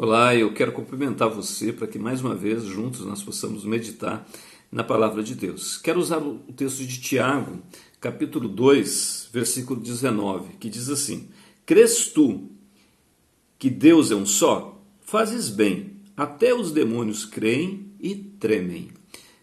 Olá, eu quero cumprimentar você para que mais uma vez juntos nós possamos meditar na palavra de Deus. Quero usar o texto de Tiago, capítulo 2, versículo 19, que diz assim: Crês tu que Deus é um só? Fazes bem, até os demônios creem e tremem.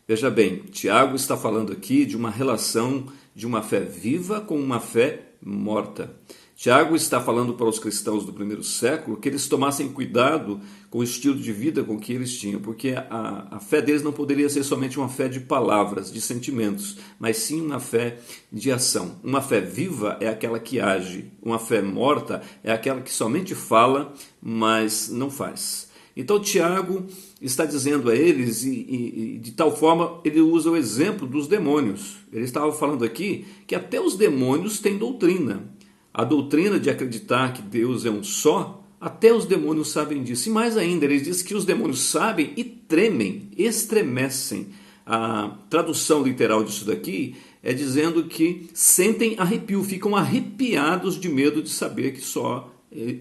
Veja bem, Tiago está falando aqui de uma relação de uma fé viva com uma fé morta. Tiago está falando para os cristãos do primeiro século que eles tomassem cuidado com o estilo de vida com que eles tinham, porque a fé deles não poderia ser somente uma fé de palavras, de sentimentos, mas sim uma fé de ação. Uma fé viva é aquela que age, uma fé morta é aquela que somente fala, mas não faz. Então Tiago está dizendo a eles, e de tal forma ele usa o exemplo dos demônios. Ele estava falando aqui que até os demônios têm doutrina. A doutrina de acreditar que Deus é um só, até os demônios sabem disso. E mais ainda, ele diz que os demônios sabem e tremem, estremecem. A tradução literal disso daqui é dizendo que sentem arrepio, ficam arrepiados de medo de saber que só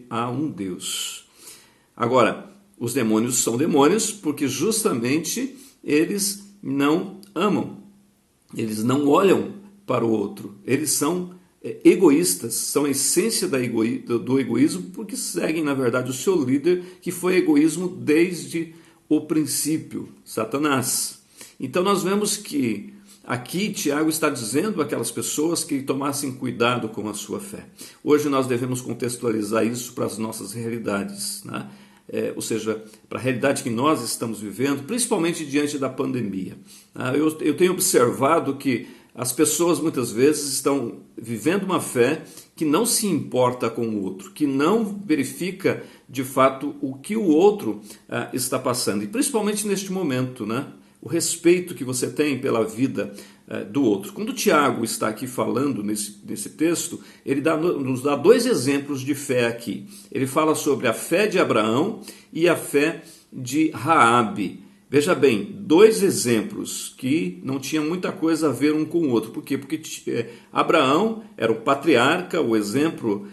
há um Deus. Agora, os demônios são demônios porque justamente eles não amam, eles não olham para o outro, eles são egoístas, são a essência do egoísmo, porque seguem, na verdade, o seu líder, que foi egoísmo desde o princípio, Satanás. Então nós vemos que aqui Tiago está dizendo àquelas pessoas que tomassem cuidado com a sua fé. Hoje nós devemos contextualizar isso para as nossas realidades, né? Ou seja, para a realidade que nós estamos vivendo, principalmente diante da pandemia. Eu tenho observado que as pessoas muitas vezes estão vivendo uma fé que não se importa com o outro, que não verifica de fato o que o outro está passando. E principalmente neste momento, né? O respeito que você tem pela vida do outro. Quando Tiago está aqui falando nesse texto, ele nos dá dois exemplos de fé aqui. Ele fala sobre a fé de Abraão e a fé de Raabe. Veja bem, dois exemplos que não tinham muita coisa a ver um com o outro. Por quê? Porque Abraão era o patriarca, o exemplo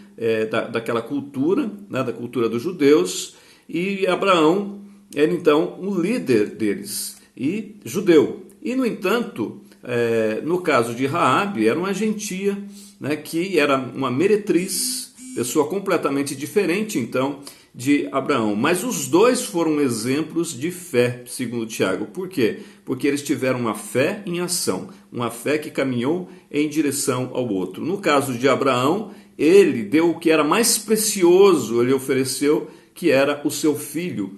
daquela cultura, né, da cultura dos judeus, e Abraão era então um líder deles, e judeu. E, no entanto, no caso de Raabe, era uma gentia, né, que era uma meretriz, pessoa completamente diferente, então, de Abraão. Mas os dois foram exemplos de fé, segundo Tiago. Por quê? Porque eles tiveram uma fé em ação, uma fé que caminhou em direção ao outro. No caso de Abraão, ele deu o que era mais precioso, ele ofereceu, que era o seu filho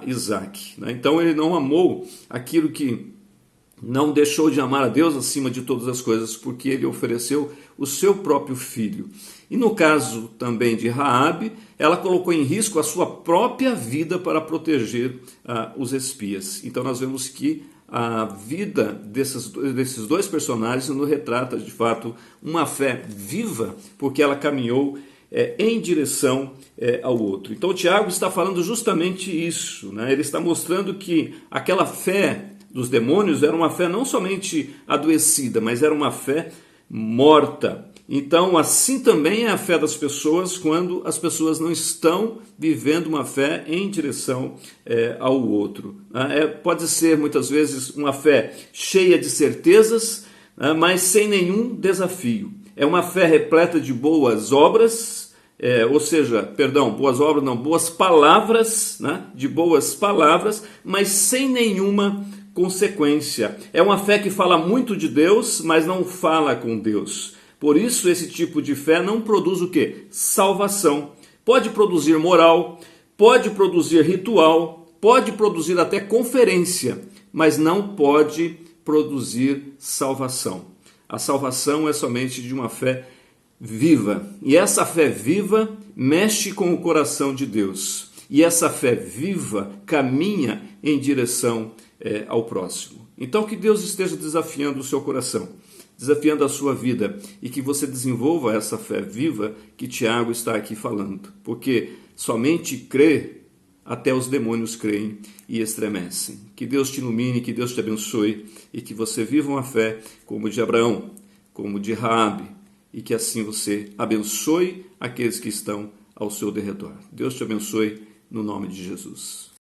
Isaque. Então ele não amou aquilo que não deixou de amar a Deus acima de todas as coisas, porque ele ofereceu o seu próprio filho. E no caso também de Raabe, ela colocou em risco a sua própria vida para proteger os espias. Então nós vemos que a vida desses dois personagens nos retrata de fato uma fé viva, porque ela caminhou em direção ao outro. Então Tiago está falando justamente isso, né? Ele está mostrando que aquela fé dos demônios era uma fé não somente adoecida, mas era uma fé morta. Então, assim também é a fé das pessoas quando as pessoas não estão vivendo uma fé em direção ao outro. Pode ser, muitas vezes, uma fé cheia de certezas, mas sem nenhum desafio. É uma fé repleta de boas obras, boas palavras, né? De boas palavras, mas sem nenhuma consequência. É uma fé que fala muito de Deus, mas não fala com Deus. Por isso, esse tipo de fé não produz o quê? Salvação. Pode produzir moral, pode produzir ritual, pode produzir até conferência, mas não pode produzir salvação. A salvação é somente de uma fé viva. E essa fé viva mexe com o coração de Deus. E essa fé viva caminha em direção ao próximo. Então que Deus esteja desafiando o seu coração, desafiando a sua vida, e que você desenvolva essa fé viva que Tiago está aqui falando, porque somente crê até os demônios creem e estremecem. Que Deus te ilumine, que Deus te abençoe, e que você viva uma fé como de Abraão, como de Raabe, e que assim você abençoe aqueles que estão ao seu derredor. Deus te abençoe no nome de Jesus.